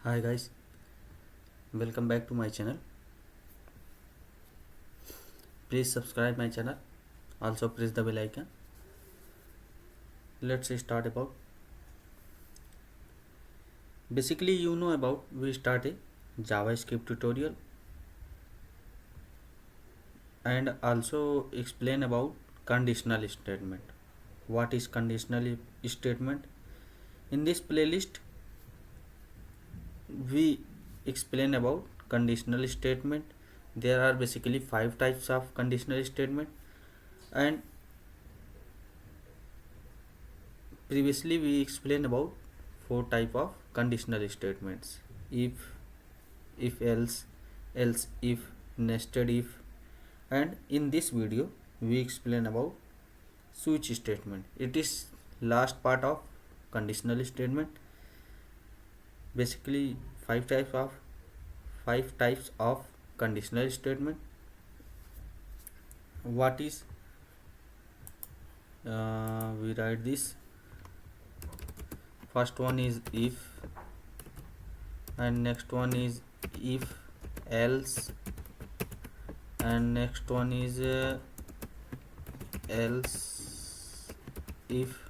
Hi guys, welcome back to my channel. Please subscribe my channel. Also press the bell icon. Let's start about. Basically, you know about we start a JavaScript tutorial and also explain about conditional statement. What is conditional statement? In this playlist, we explain about conditional statement. There are basically 5 types of conditional statement, and previously we explained about 4 type of conditional statements: if else, else if, nested if. And in this video we explain about switch statement. It is last part of conditional statement. Basically 5 types of conditional statement. What is we write this. First one is if, and next one is if else, and next one is else if,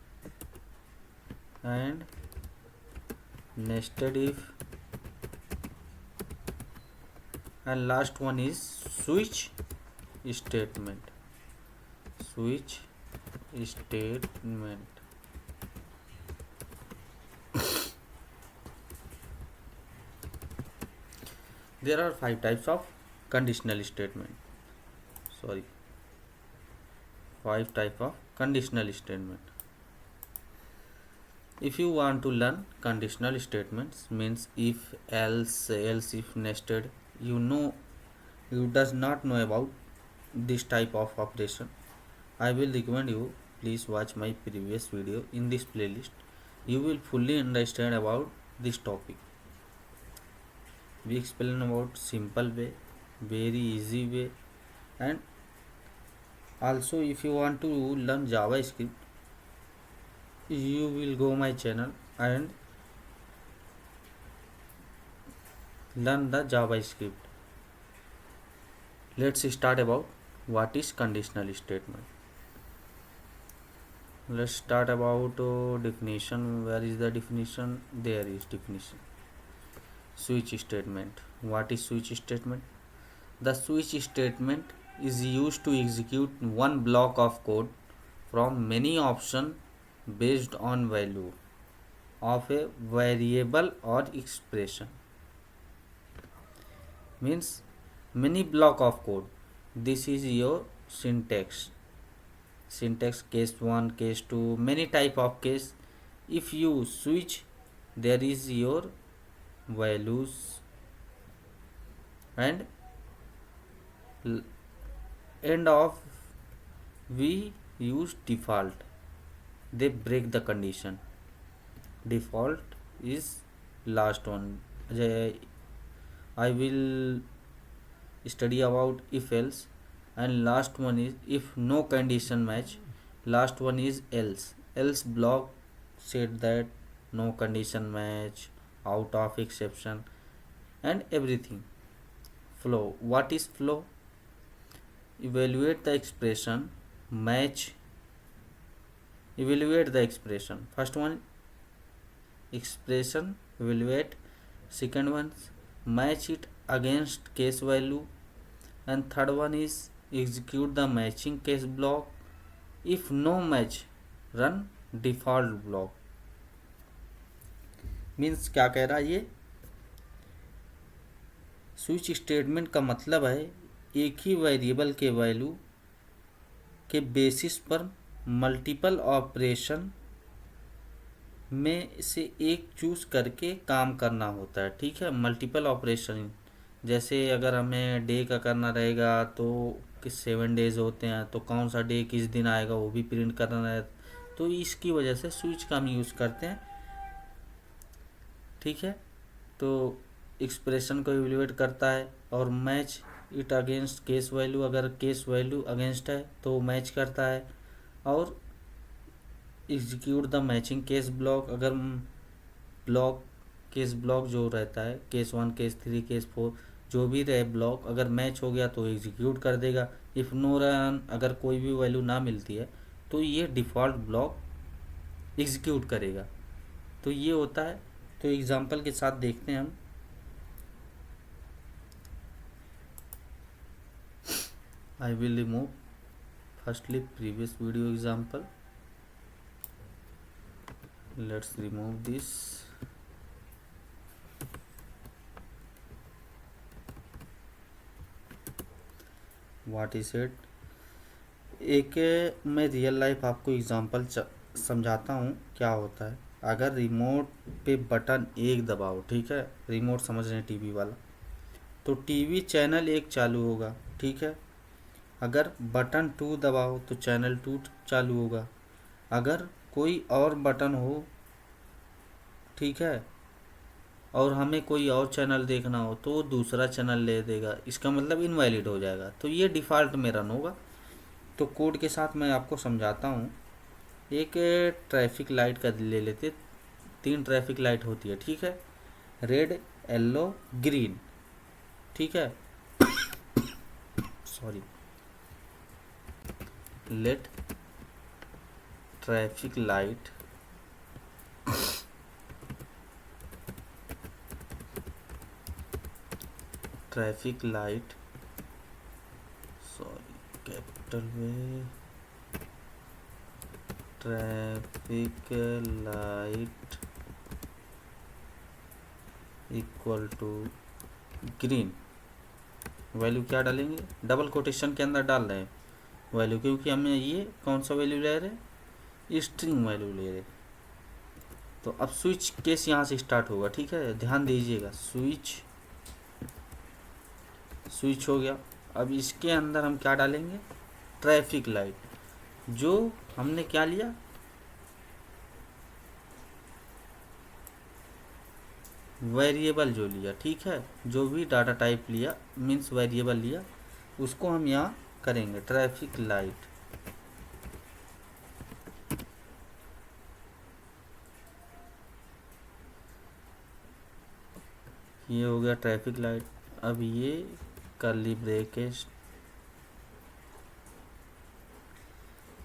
and nested if, and last one is switch statement. Switch statement. There are 5 types of conditional statement. 5 type of conditional statement. If you want to learn conditional statements, means if else if, nested, you does not know about this type of operation, I will recommend you please watch my previous video in this playlist. You will fully understand about this topic. We explain about simple way, very easy way, and also if you want to learn JavaScript, you will go my channel and learn the JavaScript. Let's start about what is conditional statement. Let's start about definition. Where is the definition? There is definition. Switch statement. What is switch statement? The switch statement is used to execute one block of code from many options based on value of a variable or expression. Means many block of code. This is your syntax. Case 1, case 2, many type of case. If you switch, there is your values, and end of we use default. They break the condition. Default is last one. I will study about if else, and last one is if no condition match. Last one is else block said that no condition match, out of exception, and everything. Flow. What is flow? Evaluate the expression, match, evaluate the expression. First one expression, evaluate. Second one match it against case value, and third one is execute the matching case block. If no match, run default block. Means क्या कह रहा है ये? Switch statement का मतलब है एक ही variable के वैल्यू के बेसिस पर मल्टीपल ऑपरेशन में से एक चूज करके काम करना होता है. ठीक है, मल्टीपल ऑपरेशन. जैसे अगर हमें डे का करना रहेगा तो किस 7 डेज होते हैं, तो कौन सा डे किस दिन आएगा वो भी प्रिंट करना है. तो इसकी वजह से स्विच का हम यूज़ करते हैं. ठीक है, तो एक्सप्रेशन को इवेल्युएट करता है और match it against case value. अगर केस वैल्यू अगेंस्ट है तो मैच करता है. और execute the matching case block. अगर ब्लॉक केस ब्लॉक जो रहता है, केस 1, केस 3, केस 4, जो भी रहे ब्लॉक, अगर मैच हो गया तो एग्जीक्यूट कर देगा। इफ़ नो रन, अगर कोई भी वैल्यू ना मिलती है तो ये डिफ़ॉल्ट ब्लॉक एग्जीक्यूट करेगा। तो ये होता है। तो एग्जांपल के साथ देखते हैं हम। I will remove firstly previous video example. Let's remove this. What is it. एक मैं रियल लाइफ आपको एग्जांपल समझाता हूँ क्या होता है। अगर रिमोट पे बटन एक दबाओ, ठीक है, रिमोट समझ रहे हैं टीवी वाला, तो टीवी चैनल एक चालू होगा, ठीक है। अगर बटन 2 दबाओ तो चैनल 2 चालू होगा। अगर कोई और बटन हो, ठीक है, और हमें कोई और चैनल देखना हो तो वो दूसरा चैनल ले देगा, इसका मतलब इनवैलिड हो जाएगा। तो ये डिफ़ॉल्ट में रन होगा। तो कोड के साथ मैं आपको समझाता हूँ। एक ट्रैफिक लाइट का ले लेते। 3 ट्रैफिक लाइट होती है, ठीक है, रेड, येलो, ग्रीन, ठीक है। Sorry. Let traffic light sorry, capital में traffic light equal to green. Value क्या डालेंगे, डबल कोटेशन के अंदर डाल रहे हैं वैल्यू, क्योंकि हमें ये कौन सा वैल्यू ले रहे हैं, स्ट्रिंग वैल्यू ले रहे। तो अब स्विच केस यहाँ से स्टार्ट होगा, ठीक है, ध्यान दीजिएगा। स्विच हो गया। अब इसके अंदर हम क्या डालेंगे, ट्रैफिक लाइट, जो हमने क्या लिया, वेरिएबल जो लिया, ठीक है, जो भी डाटा टाइप लिया, मीन्स वेरिएबल लिया, उसको हम यहाँ करेंगे ट्रैफिक लाइट। ये हो गया ट्रैफिक लाइट। अब ये कर्ली ब्रैकेट,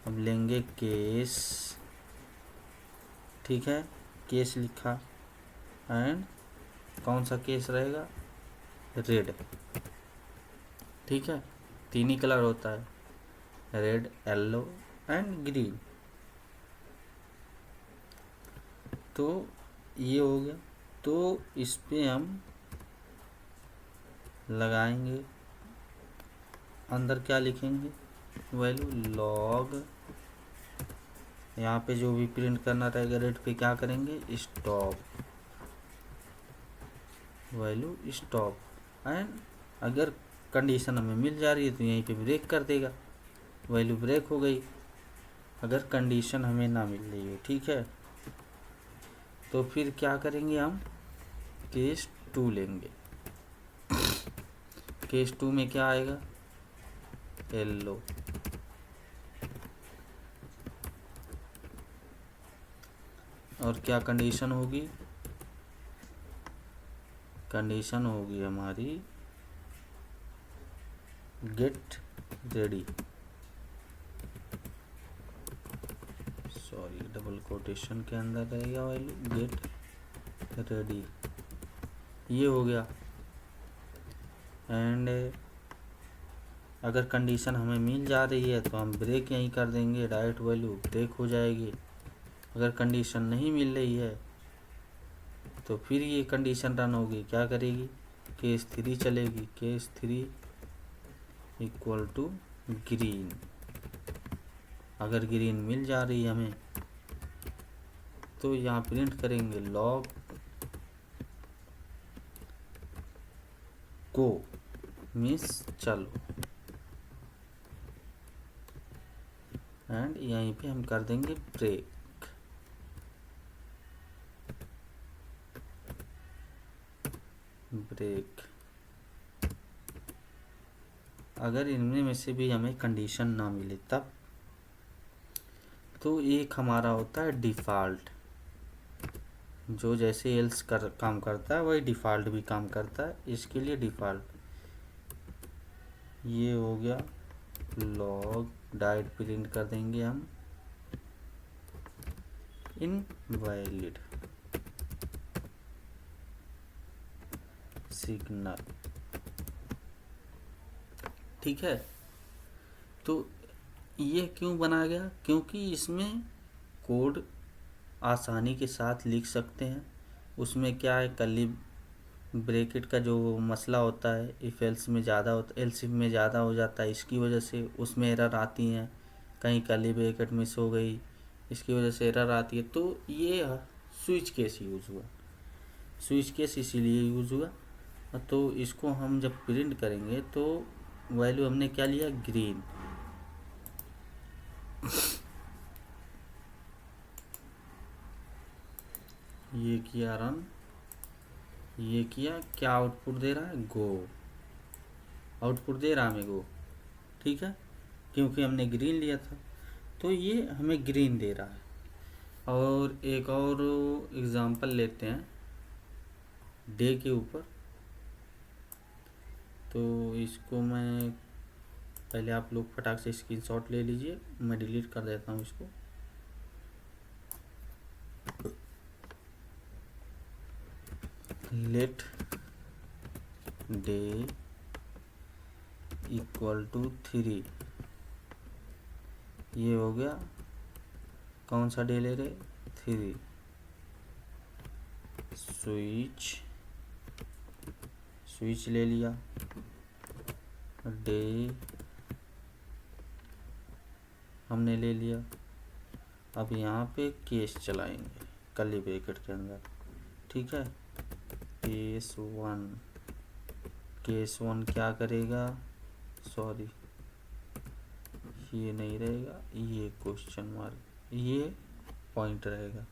अब लेंगे केस, ठीक है, केस लिखा, एंड कौन सा केस रहेगा, रेड, ठीक है। 3 ही कलर होता है, रेड, येलो एंड ग्रीन। तो ये हो गया। तो इस पे हम लगाएंगे, अंदर क्या लिखेंगे, वैल्यू लॉग, यहाँ पे जो भी प्रिंट करना रहेगा रेड पे क्या करेंगे, स्टॉप, वैल्यू स्टॉप। एंड अगर कंडीशन हमें मिल जा रही है तो यहीं पे ब्रेक कर देगा, वैल्यू ब्रेक हो गई। अगर कंडीशन हमें ना मिल रही है, ठीक है, तो फिर क्या करेंगे, हम केस 2 लेंगे। केस 2 में क्या आएगा, येलो, और क्या कंडीशन होगी, कंडीशन होगी हमारी get ready, sorry double quotation के अंदर रहेगा वैल्यू गेट रेडी। ये हो गया। एंड अगर कंडीशन हमें मिल जा रही है तो हम ब्रेक यहीं कर देंगे, डायरेक्ट वैल्यू ब्रेक हो जाएगी। अगर कंडीशन नहीं मिल रही है तो फिर ये कंडीशन रन होगी, क्या करेगी, केस 3 चलेगी, केस 3 इक्वल टू ग्रीन। अगर ग्रीन मिल जा रही है हमें तो यहाँ प्रिंट करेंगे लॉग को, मीन्स चलो, एंड यहीं पे हम कर देंगे ब्रेक। अगर इनमें में से भी हमें कंडीशन ना मिले तब, तो एक हमारा होता है डिफ़ॉल्ट। जो जैसे एल्स काम करता है वही डिफ़ॉल्ट भी काम करता है। इसके लिए डिफ़ॉल्ट ये हो गया। लॉग डाइट प्रिंट कर देंगे हम इनवैलिड सिग्नल। ठीक है, तो ये क्यों बनाया गया? क्योंकि इसमें कोड आसानी के साथ लिख सकते हैं। उसमें क्या है, कर्ली ब्रैकेट का जो मसला होता है इफ एल्स में ज़्यादा होता, एल्स इफ में ज़्यादा हो जाता है, इसकी वजह से उसमें एरर आती हैं। कहीं कर्ली ब्रैकेट मिस हो गई, इसकी वजह से एरर आती है। तो ये स्विच केस यूज़ हुआ, स्विच केस इसीलिए यूज़ हुआ। तो इसको हम जब प्रिंट करेंगे तो वैल्यू हमने क्या लिया, ग्रीन। ये किया रन, ये किया, क्या आउटपुट दे रहा है, गो। आउटपुट दे रहा हमें गो। ठीक है, क्योंकि हमने ग्रीन लिया था तो ये हमें ग्रीन दे रहा है। और एक और एग्ज़ाम्पल लेते हैं डे के ऊपर। तो इसको मैं पहले, आप लोग फटाक से स्क्रीनशॉट ले लीजिए, मैं डिलीट कर देता हूँ इसको। लेट डे इक्वल टू 3, ये हो गया। कौन सा डे ले रहे, 3। स्विच ले लिया, डे हमने ले लिया। अब यहाँ पे केस चलाएंगे कर्ली ब्रैकेट के अंदर। ठीक है, केस 1 क्या करेगा, सॉरी ये नहीं रहेगा, ये क्वेश्चन मार्क, ये पॉइंट रहेगा।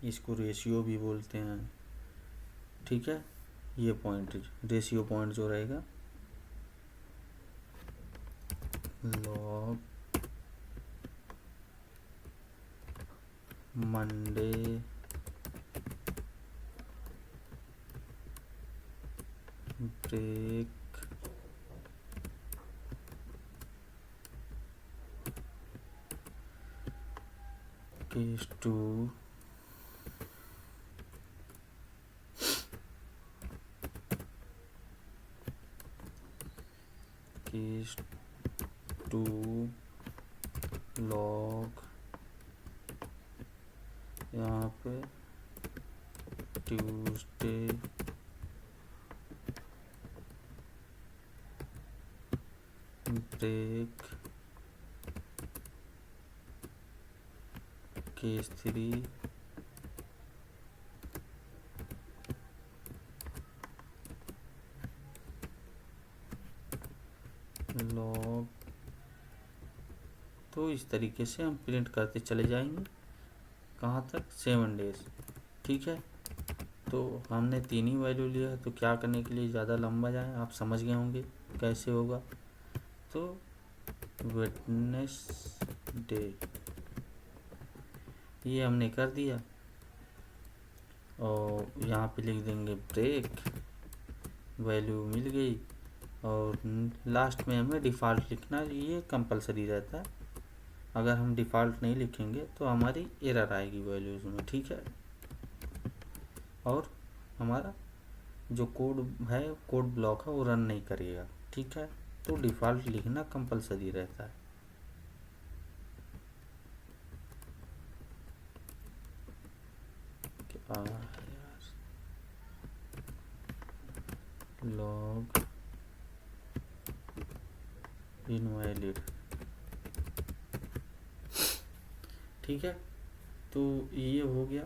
इसको रेशियो भी बोलते हैं। ठीक है, ये पॉइंट रेशियो पॉइंट जो रहेगा, log Monday break case 2 case 2 log, यहाँ पे ट्यूसडे ब्रेक केस 3 लॉग। तो इस तरीके से हम प्रिंट करते चले जाएंगे, कहाँ तक, 7 डेज। ठीक है, तो हमने 3 ही वैल्यू लिया है, तो क्या करने के लिए ज़्यादा लंबा जाए, आप समझ गए होंगे कैसे होगा। तो वेडनेसडे ये हमने कर दिया, और यहाँ पे लिख देंगे ब्रेक, वैल्यू मिल गई। और लास्ट में हमें डिफ़ॉल्ट लिखना, ये कंपलसरी रहता है। अगर हम डिफ़ॉल्ट नहीं लिखेंगे तो हमारी एरर आएगी वैल्यूज़ में। ठीक है, और हमारा जो कोड है, कोड ब्लॉक है, वो रन नहीं करेगा। ठीक है, तो डिफ़ॉल्ट लिखना कंपलसरी रहता है। Log invalid. ठीक है, तो ये हो गया।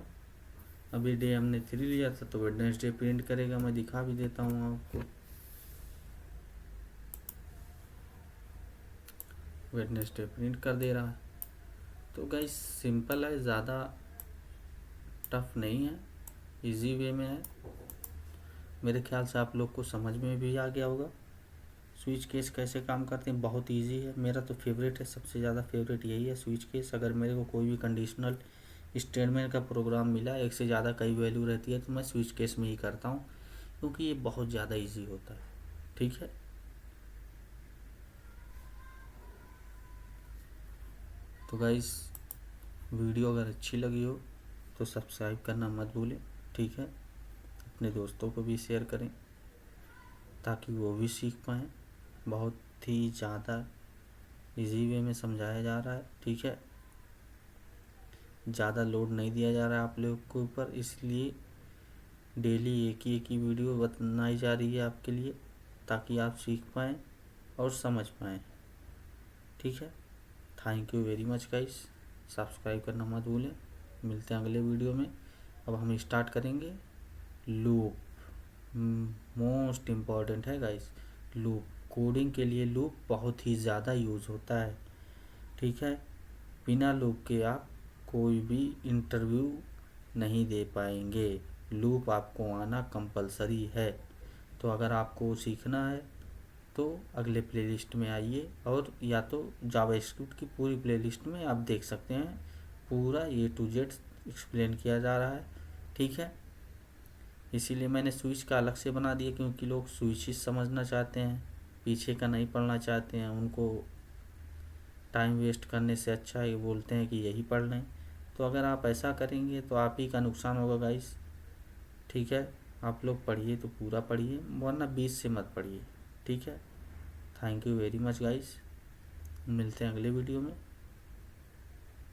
अभी डे हमने 3 लिया था, तो वेडनेसडे प्रिंट करेगा। मैं दिखा भी देता हूँ आपको। वेडनेसडे प्रिंट कर दे रहा है। तो गाइस सिंपल है, ज़्यादा टफ नहीं है, इजी वे में है। मेरे ख्याल से आप लोग को समझ में भी आ गया होगा। स्विच केस कैसे काम करते हैं, बहुत इजी है। मेरा तो फेवरेट है, सबसे ज़्यादा फेवरेट यही है स्विच केस। अगर मेरे को कोई भी कंडीशनल स्टेटमेंट का प्रोग्राम मिला, एक से ज़्यादा कई वैल्यू रहती है, तो मैं स्विच केस में ही करता हूँ, क्योंकि ये बहुत ज़्यादा इजी होता है। ठीक है, तो गाइस वीडियो अगर अच्छी लगी हो तो सब्सक्राइब करना मत भूलें। ठीक है, अपने दोस्तों को भी शेयर करें ताकि वो भी सीख पाएँ। बहुत ही ज़्यादा इजी वे में समझाया जा रहा है। ठीक है, ज़्यादा लोड नहीं दिया जा रहा है आप लोग के ऊपर, इसलिए डेली एक ही वीडियो बनाई जा रही है आपके लिए, ताकि आप सीख पाएँ और समझ पाएँ। ठीक है, thank you very much guys, subscribe करना मत भूलें। मिलते हैं अगले वीडियो में। अब हम स्टार्ट करेंगे लूप। मोस्ट इम्पॉर्टेंट है गाइस लूप। कोडिंग के लिए लूप बहुत ही ज़्यादा यूज़ होता है। ठीक है, बिना लूप के आप कोई भी इंटरव्यू नहीं दे पाएंगे। लूप आपको आना कंपलसरी है। तो अगर आपको सीखना है तो अगले प्लेलिस्ट में आइए, और या तो जावास्क्रिप्ट की पूरी प्लेलिस्ट में आप देख सकते हैं, पूरा A to Z एक्सप्लेन किया जा रहा है। ठीक है, इसीलिए मैंने स्विच का अलग से बना दिया, क्योंकि लोग स्विचेस समझना चाहते हैं, पीछे का नहीं पढ़ना चाहते हैं। उनको टाइम वेस्ट करने से अच्छा है बोलते हैं कि यही पढ़ लें। तो अगर आप ऐसा करेंगे तो आप ही का नुकसान होगा गाइस। ठीक है, आप लोग पढ़िए तो पूरा पढ़िए, वरना बीच से मत पढ़िए। ठीक है, thank you very much guys, मिलते हैं अगले वीडियो में।